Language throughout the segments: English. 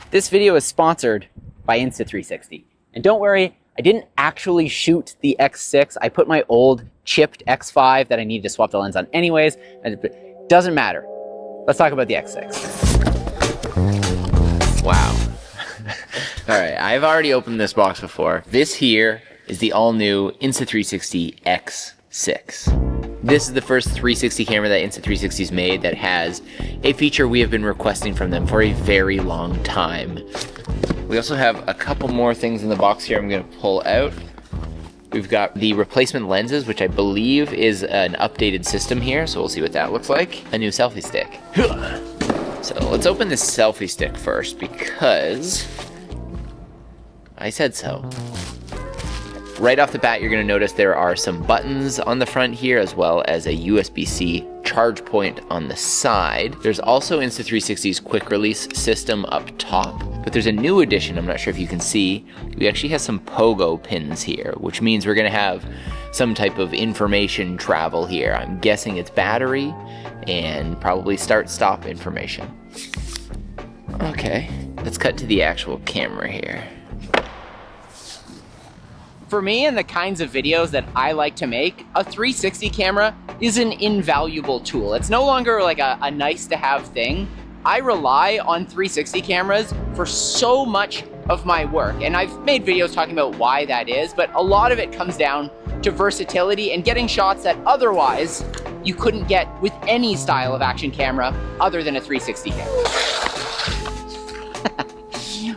This video is sponsored by Insta360. And don't worry, I didn't actually shoot the X6. I put my old chipped X5 that I needed to swap the lens on anyways, and it doesn't matter. Let's talk about the X6. Wow. All right, I've already opened this box before. This here is the all-new Insta360 X6. This is the first 360 camera that Insta360's made that has a feature we have been requesting from them for a very long time. We also have a couple more things in the box here I'm going to pull out. We've got the replacement lenses, which I believe is an updated system here, so we'll see what that looks like. A new selfie stick. So let's open this selfie stick first because I said so. Right off the bat, you're going to notice there are some buttons on the front here, as well as a USB-C charge point on the side. There's also Insta360's quick release system up top, but there's a new addition, I'm not sure if you can see. We actually have some pogo pins here, which means we're going to have some type of information travel here. I'm guessing it's battery and probably start-stop information. Okay, let's cut to the actual camera here. For me and the kinds of videos that I like to make, a 360 camera is an invaluable tool. It's no longer like a nice to have thing. I rely on 360 cameras for so much of my work, and I've made videos talking about why that is, but a lot of it comes down to versatility and getting shots that otherwise you couldn't get with any style of action camera other than a 360 camera.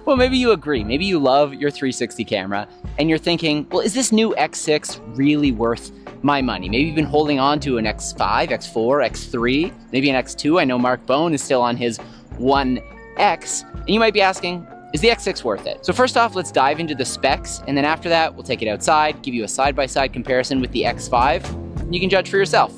Well, maybe you agree. Maybe you love your 360 camera and you're thinking, well, is this new X6 really worth my money? Maybe you've been holding on to an X5, X4, X3, maybe an X2. I know Mark Bone is still on his 1X. And you might be asking, is the X6 worth it? So first off, let's dive into the specs. And then after that, we'll take it outside, give you a side-by-side comparison with the X5. And you can judge for yourself.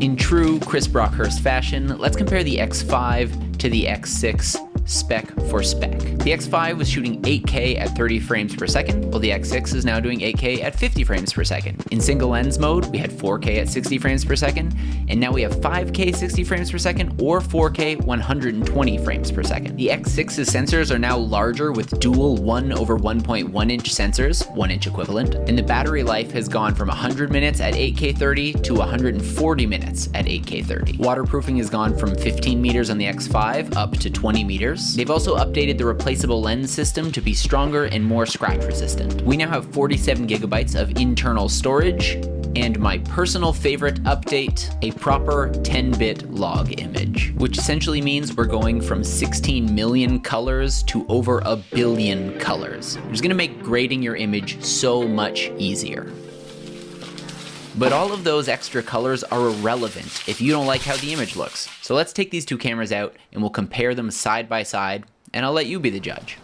In true Chris Brockhurst fashion, let's compare the X5 to the X6 spec for spec. The X5 was shooting 8K at 30 frames per second, while the X6 is now doing 8K at 50 frames per second. In single lens mode, we had 4K at 60 frames per second, and now we have 5K 60 frames per second or 4K 120 frames per second. The X6's sensors are now larger with dual 1/1.1 inch sensors, 1 inch equivalent, and the battery life has gone from 100 minutes at 8K 30 to 140 minutes at 8K 30. Waterproofing has gone from 15 meters on the X5 up to 20 meters. They've also updated the replaceable lens system to be stronger and more scratch resistant. We now have 47 gigabytes of internal storage, and my personal favorite update, a proper 10-bit log image, which essentially means we're going from 16 million colors to over 1 billion colors. It's gonna make grading your image so much easier. But all of those extra colors are irrelevant if you don't like how the image looks. So let's take these two cameras out and we'll compare them side by side, and I'll let you be the judge.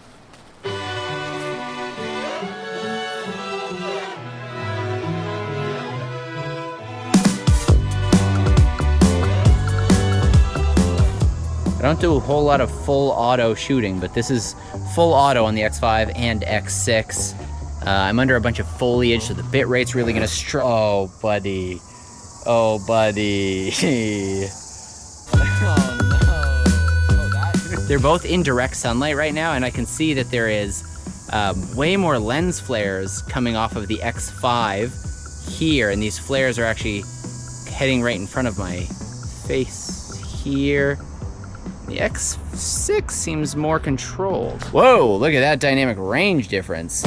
I don't do a whole lot of full auto shooting, but this is full auto on the X5 and X6. I'm under a bunch of foliage, so the bit rate's really gonna oh, buddy. Oh, buddy. Oh, no. Oh, they're both in direct sunlight right now, and I can see that there is way more lens flares coming off of the X5 here, and these flares are actually heading right in front of my face here. The X6 seems more controlled. Whoa, look at that dynamic range difference.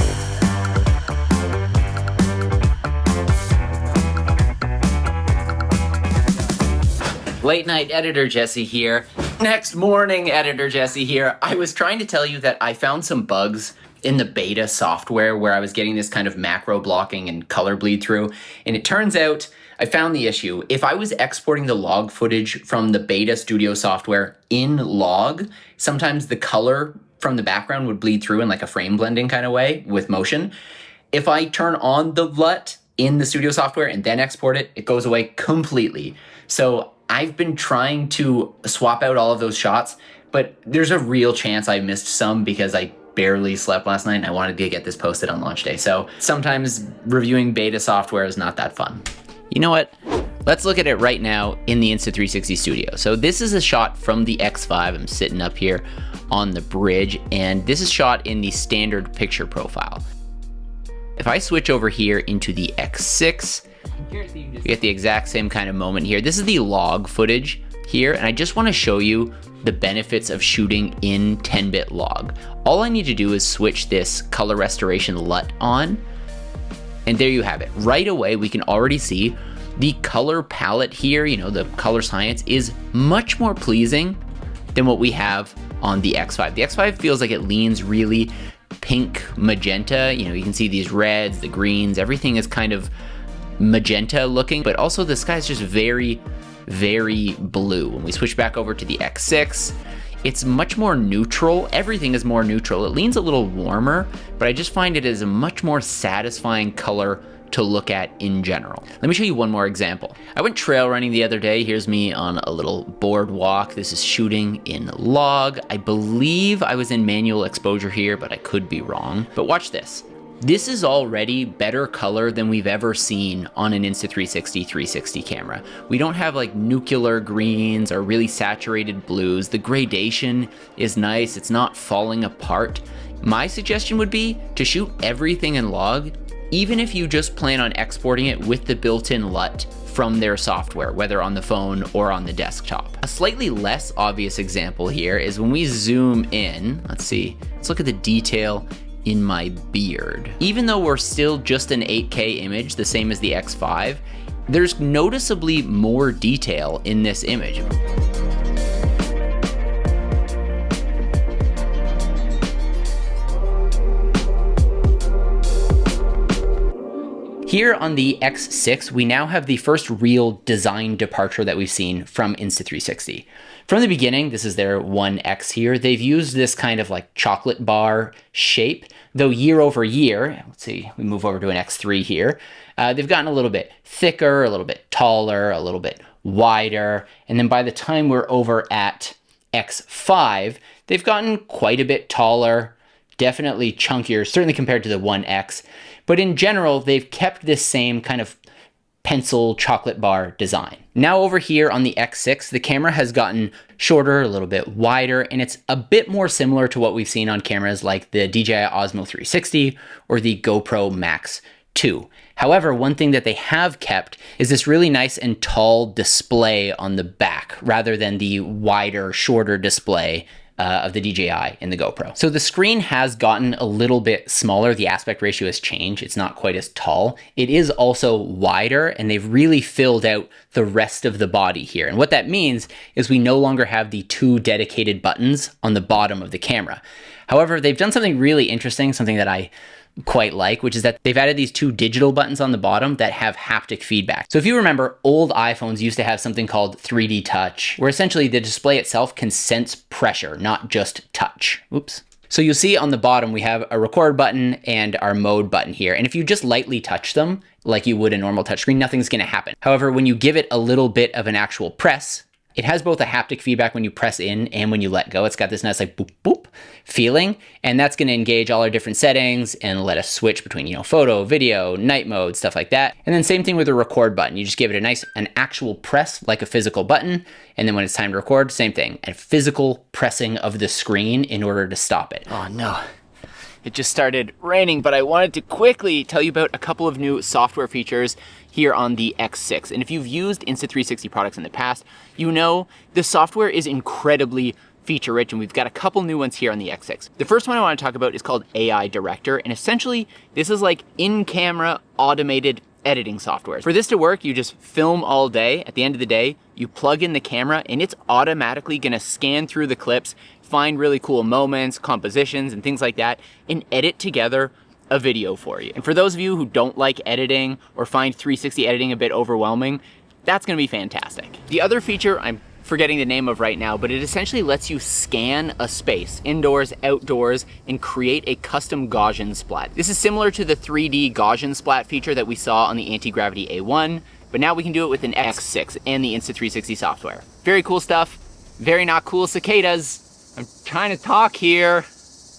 Late night editor Jesse here. Next morning editor Jesse here. I was trying to tell you that I found some bugs in the beta software where I was getting this kind of macro blocking and color bleed through. And it turns out I found the issue. If I was exporting the log footage from the beta studio software in log, sometimes the color from the background would bleed through in like a frame blending kind of way with motion. If I turn on the LUT in the studio software and then export it, it goes away completely. So I've been trying to swap out all of those shots, but there's a real chance I missed some because I barely slept last night and I wanted to get this posted on launch day. So sometimes reviewing beta software is not that fun. You know what? Let's look at it right now in the Insta360 Studio. So this is a shot from the X5. I'm sitting up here on the bridge, and this is shot in the standard picture profile. If I switch over here into the X6, you get the exact same kind of moment here. This is the log footage here, and I just want to show you the benefits of shooting in 10-bit log. All I need to do is switch this color restoration LUT on, and there you have it. Right away, we can already see the color palette here, you know, the color science is much more pleasing than what we have on the X5. The X5 feels like it leans really pink magenta. You know, you can see these reds, the greens, everything is kind of magenta looking, but also the sky is just very, very blue. When we switch back over to the X6, it's much more neutral. Everything is more neutral. It leans a little warmer, but I just find it is a much more satisfying color to look at in general. Let me show you one more example. I went trail running the other day. Here's me on a little boardwalk. This is shooting in log. I believe I was in manual exposure here, but I could be wrong. But watch this. This is already better color than we've ever seen on an Insta360 360 camera. We don't have like nuclear greens or really saturated blues. The gradation is nice. It's not falling apart. My suggestion would be to shoot everything in log, even if you just plan on exporting it with the built-in LUT from their software, whether on the phone or on the desktop. A slightly less obvious example here is when we zoom in. Let's see, let's look at the detail in my beard. Even though we're still just an 8K image, the same as the X5, there's noticeably more detail in this image. Here on the X6, we now have the first real design departure that we've seen from Insta360. From the beginning, this is their 1X here, they've used this kind of like chocolate bar shape, though year over year, let's see, we move over to an X3 here, they've gotten a little bit thicker, a little bit taller, a little bit wider, and then by the time we're over at X5, they've gotten quite a bit taller, definitely chunkier, certainly compared to the 1X, but in general, they've kept this same kind of pencil chocolate bar design. Now over here on the X6, the camera has gotten shorter, a little bit wider, and it's a bit more similar to what we've seen on cameras like the DJI Osmo 360 or the GoPro Max 2. However, one thing that they have kept is this really nice and tall display on the back rather than the wider, shorter display of the DJI and the GoPro. So the screen has gotten a little bit smaller. The aspect ratio has changed. It's not quite as tall. It is also wider, and they've really filled out the rest of the body here. And what that means is we no longer have the two dedicated buttons on the bottom of the camera. However, they've done something really interesting, something that I quite like, which is that they've added these two digital buttons on the bottom that have haptic feedback. So if you remember, old iPhones used to have something called 3D touch, where essentially the display itself can sense pressure, not just touch. Oops. So you'll see on the bottom, we have a record button and our mode button here. And if you just lightly touch them, like you would a normal touchscreen, nothing's gonna happen. However, when you give it a little bit of an actual press, it has both a haptic feedback when you press in and when you let go. It's got this nice like boop, boop feeling, and that's gonna engage all our different settings and let us switch between, you know, photo, video, night mode, stuff like that. And then same thing with the record button. You just give it an actual press like a physical button, and then when it's time to record, same thing, a physical pressing of the screen in order to stop it. Oh no. It just started raining, but I wanted to quickly tell you about a couple of new software features here on the X6. And if you've used Insta360 products in the past, you know the software is incredibly feature rich, and we've got a couple new ones here on the X6. The first one I want to talk about is called AI Director, and essentially this is like in-camera automated editing software. For this to work, you just film all day. At the end of the day, you plug in the camera and it's automatically gonna scan through the clips, find really cool moments, compositions, and things like that, and edit together a video for you. And for those of you who don't like editing or find 360 editing a bit overwhelming, that's gonna be fantastic. The other feature I'm forgetting the name of right now, but it essentially lets you scan a space, indoors, outdoors, and create a custom Gaussian splat. This is similar to the 3D Gaussian splat feature that we saw on the Anti-Gravity A1, but now we can do it with an X6 and the Insta360 software. Very cool stuff. Very not cool cicadas. I'm trying to talk here.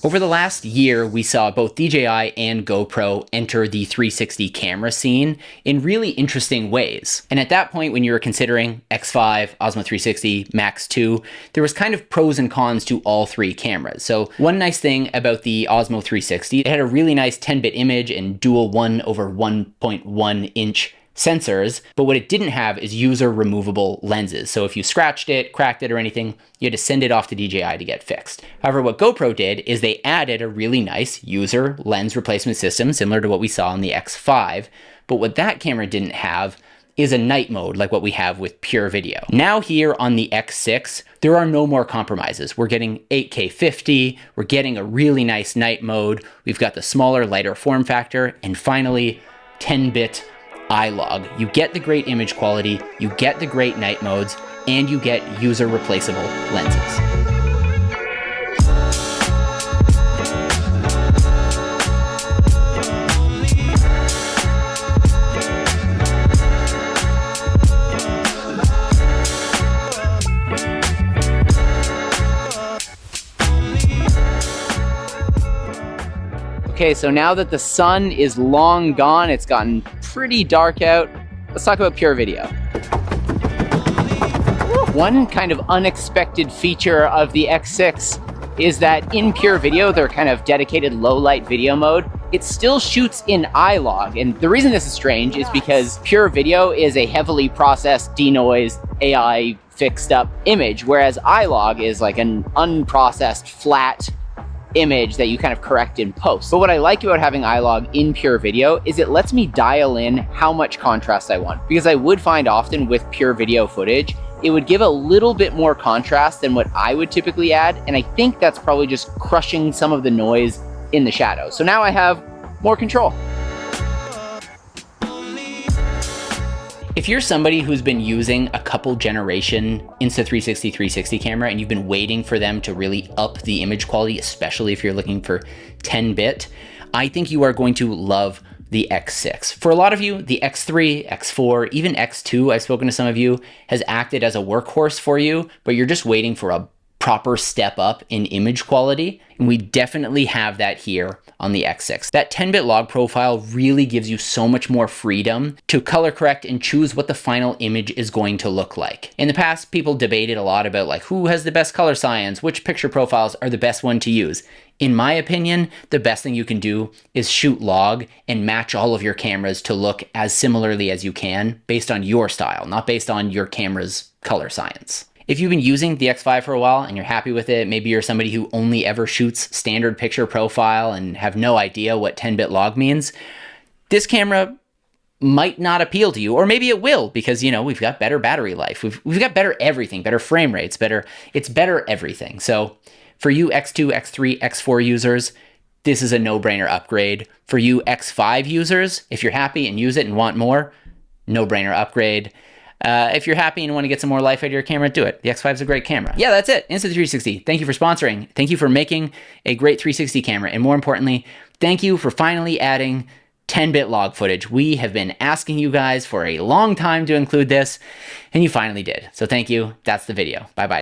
Over the last year, we saw both DJI and GoPro enter the 360 camera scene in really interesting ways. And at that point, when you were considering X5, Osmo 360, Max 2, there was kind of pros and cons to all three cameras. So one nice thing about the Osmo 360, it had a really nice 10-bit image and dual 1/1.1 inch sensors, but what it didn't have is user removable lenses. So if you scratched it, cracked it, or anything, you had to send it off to DJI to get fixed. However, what GoPro did is they added a really nice user lens replacement system, similar to what we saw on the X5, but what that camera didn't have is a night mode like what we have with pure video. Now here on the X6, there are no more compromises. We're getting 8K 50, we're getting a really nice night mode, we've got the smaller, lighter form factor, and finally, 10-bit iLog. You get the great image quality, you get the great night modes, and you get user replaceable lenses. Okay, so now that the sun is long gone, it's gotten pretty dark out, let's talk about pure video. One kind of unexpected feature of the X6 is that in pure video, their kind of dedicated low light video mode, it still shoots in iLog. And the reason this is strange is because pure video is a heavily processed, denoised, AI fixed up image, whereas iLog is like an unprocessed, flat image that you kind of correct in post. But what I like about having iLog in pure video is it lets me dial in how much contrast I want. Because I would find often with pure video footage, it would give a little bit more contrast than what I would typically add. And I think that's probably just crushing some of the noise in the shadows. So now I have more control. If you're somebody who's been using a couple generation Insta360 360 camera and you've been waiting for them to really up the image quality, especially if you're looking for 10-bit, I think you are going to love the X6. For a lot of you, the X3, X4, even X2, I've spoken to some of you, has acted as a workhorse for you, but you're just waiting for a proper step up in image quality. And we definitely have that here on the X6. That 10-bit log profile really gives you so much more freedom to color correct and choose what the final image is going to look like. In the past, people debated a lot about like who has the best color science, which picture profiles are the best one to use. In my opinion, the best thing you can do is shoot log and match all of your cameras to look as similarly as you can based on your style, not based on your camera's color science. If you've been using the X5 for a while and you're happy with it, maybe you're somebody who only ever shoots standard picture profile and have no idea what 10-bit log means, this camera might not appeal to you, or maybe it will because, you know, we've got better battery life. We've got better everything, better frame rates, it's better everything. So for you X2, X3, X4 users, this is a no-brainer upgrade. For you X5 users, if you're happy and use it and want more, no-brainer upgrade. If you're happy and want to get some more life out of your camera, do it. The X5 is a great camera. Yeah, that's it. Insta360. Thank you for sponsoring. Thank you for making a great 360 camera. And more importantly, thank you for finally adding 10-bit log footage. We have been asking you guys for a long time to include this, and you finally did. So thank you. That's the video. Bye-bye.